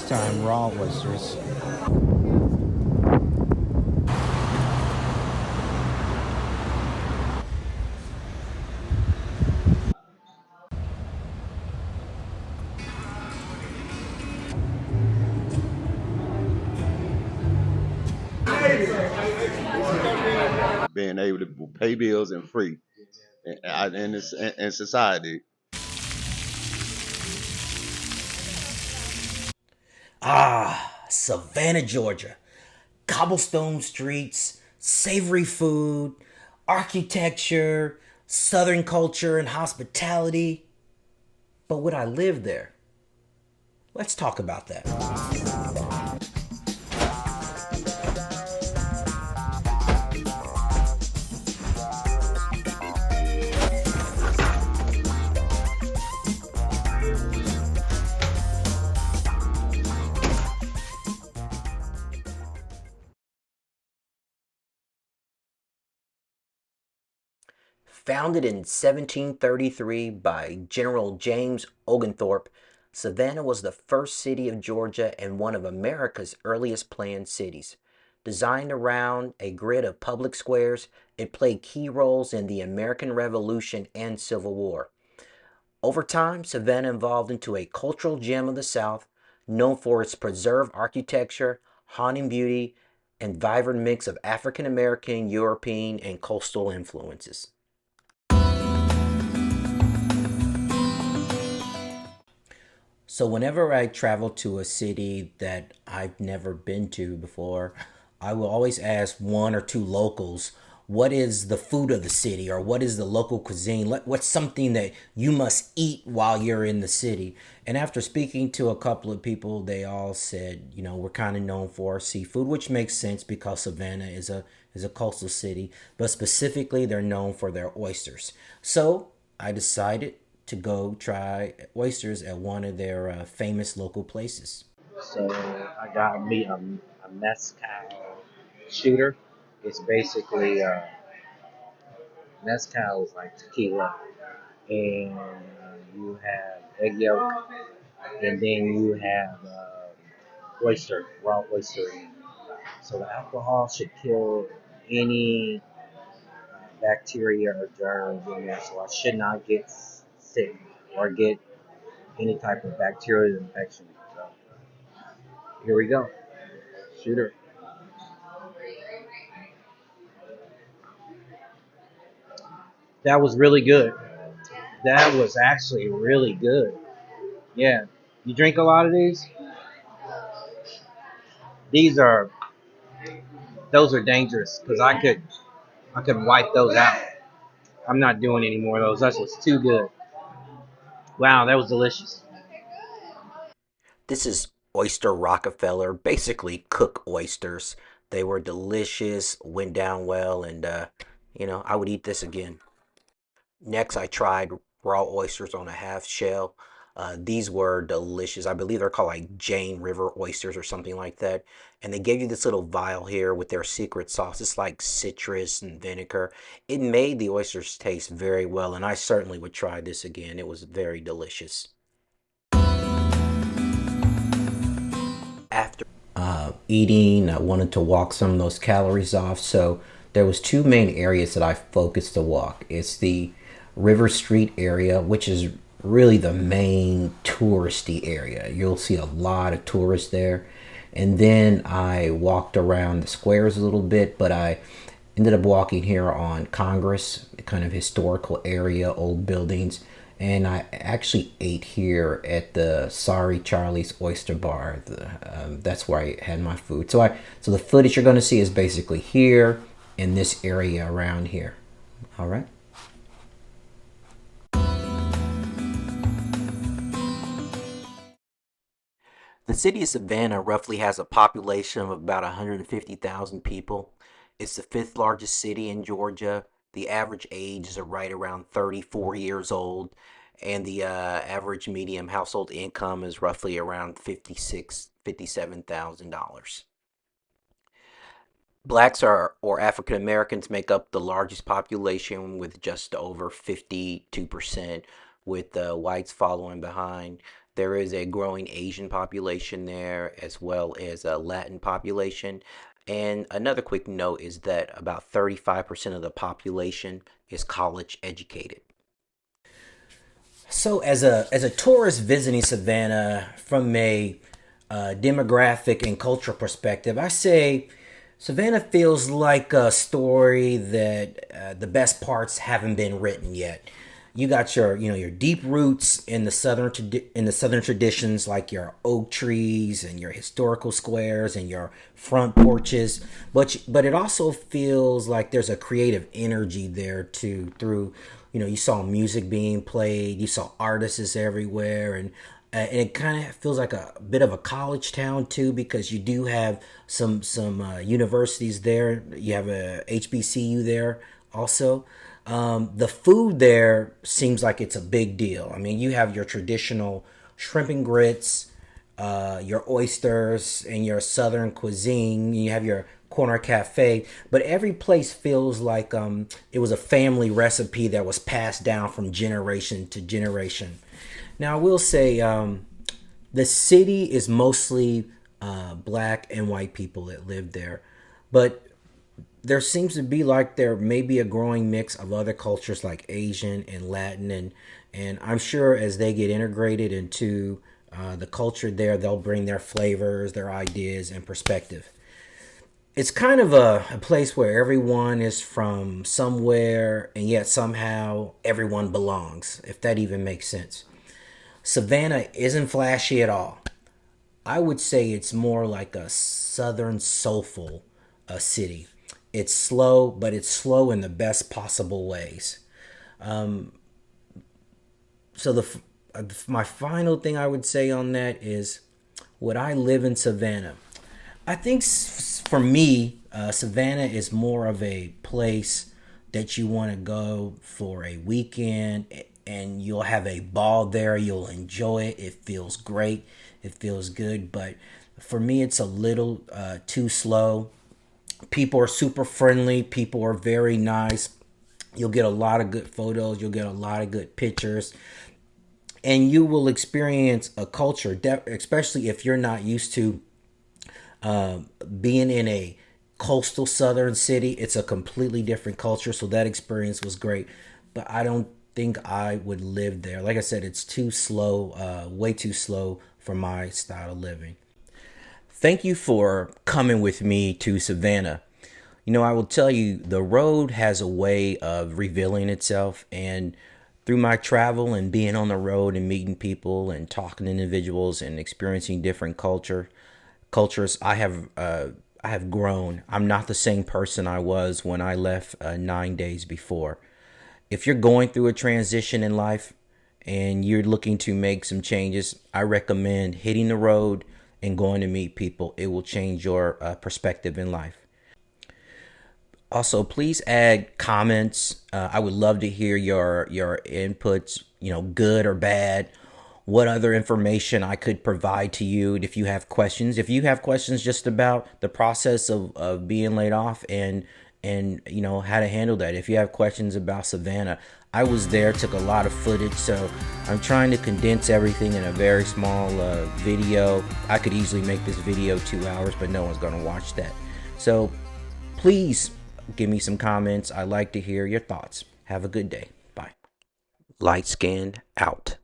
This time raw oysters. Being able to pay bills and free in society. Ah, Savannah, Georgia. Cobblestone streets, savory food, architecture, southern culture and hospitality. But would I live there? Let's talk about that. Founded in 1733 by General James Oglethorpe, Savannah was the first city of Georgia and one of America's earliest planned cities. Designed around a grid of public squares, it played key roles in the American Revolution and Civil War. Over time, Savannah evolved into a cultural gem of the South, known for its preserved architecture, haunting beauty, and vibrant mix of African American, European, and coastal influences. So whenever I travel to a city that I've never been to before, I will always ask one or two locals, what is the food of the city or what is the local cuisine? What's something that you must eat while you're in the city? And after speaking to a couple of people, they all said, we're kind of known for our seafood, which makes sense because Savannah is a coastal city, but specifically they're known for their oysters. So I decided to go try oysters at one of their famous local places. So I got me a mezcal shooter. It's basically mezcal is like tequila, and you have egg yolk, and then you have oyster, raw oyster in it. So the alcohol should kill any bacteria or germs in there, so I should not get sick or get any type of bacterial infection. So here we go. Shooter. That was really good. That was actually really good. Yeah. You drink a lot of these? These are those are dangerous because I could wipe those out. I'm not doing any more of those. That was too good. Wow, that was delicious. This is Oyster Rockefeller, basically cook oysters. They were delicious, went down well, and I would eat this again. Next, I tried raw oysters on a half shell. These were delicious. I believe they're called like Jane River oysters or something like that. And they gave you this little vial here with their secret sauce. It's like citrus and vinegar. It made the oysters taste very well, and I certainly would try this again. It was very delicious. After eating, I wanted to walk some of those calories off. So there was two main areas that I focused to walk. It's the River Street area, which is really the main touristy area. You'll see a lot of tourists there. And then I walked around the squares a little bit, but I ended up walking here on Congress, kind of historical area, old buildings. And I actually ate here at the Sorry Charlie's Oyster Bar. That's where I had my food. So the footage you're going to see is basically here in this area around here. All right. The city of Savannah roughly has a population of about 150,000 people. It's the fifth largest city in Georgia. The average age is right around 34 years old, and the average median household income is roughly around $57,000. Blacks or African Americans make up the largest population with just over 52%, with whites following behind. There is a growing Asian population there as well as a Latin population. And another quick note is that about 35% of the population is college educated. So as a tourist visiting Savannah from a demographic and cultural perspective, I say Savannah feels like a story that the best parts haven't been written yet. You got your deep roots in the southern traditions, like your oak trees and your historical squares and your front porches, but it also feels like there's a creative energy there too. Through you saw music being played, you saw artists everywhere, and it kind of feels like a bit of a college town too, because you do have some universities there. You have a HBCU there also. The food there seems like it's a big deal. I mean, you have your traditional shrimp and grits, your oysters, and your southern cuisine. You have your corner cafe, but every place feels like it was a family recipe that was passed down from generation to generation. Now, I will say the city is mostly black and white people that live there, but there seems to be like there may be a growing mix of other cultures like Asian and Latin, and I'm sure as they get integrated into the culture there, they'll bring their flavors, their ideas, and perspective. It's kind of a place where everyone is from somewhere, and yet somehow everyone belongs, if that even makes sense. Savannah isn't flashy at all. I would say it's more like a southern soulful city. It's slow, but it's slow in the best possible ways. So my final thing I would say on that is, would I live in Savannah? I think for me, Savannah is more of a place that you want to go for a weekend, and you'll have a ball there. You'll enjoy it. It feels great. It feels good. But for me, it's a little too slow. People are super friendly. People are very nice. You'll get a lot of good photos. You'll get a lot of good pictures. And you will experience a culture, especially if you're not used to being in a coastal southern city. It's a completely different culture. So that experience was great. But I don't think I would live there. Like I said, it's too slow, way too slow for my style of living. Thank you for coming with me to Savannah. I will tell you, the road has a way of revealing itself. And through my travel and being on the road and meeting people and talking to individuals and experiencing different cultures, I have grown. I'm not the same person I was when I left 9 days before. If you're going through a transition in life and you're looking to make some changes, I recommend hitting the road and going to meet people. It will change your perspective in life. Also, please add comments. I would love to hear your inputs, good or bad. What other information I could provide to you if you have questions. If you have questions just about the process of being laid off and how to handle that. If you have questions about Savannah, I was there, took a lot of footage, so I'm trying to condense everything in a very small video. I could easily make this video 2 hours, but no one's going to watch that. So please give me some comments. I like to hear your thoughts. Have a good day. Bye. Light skinned out.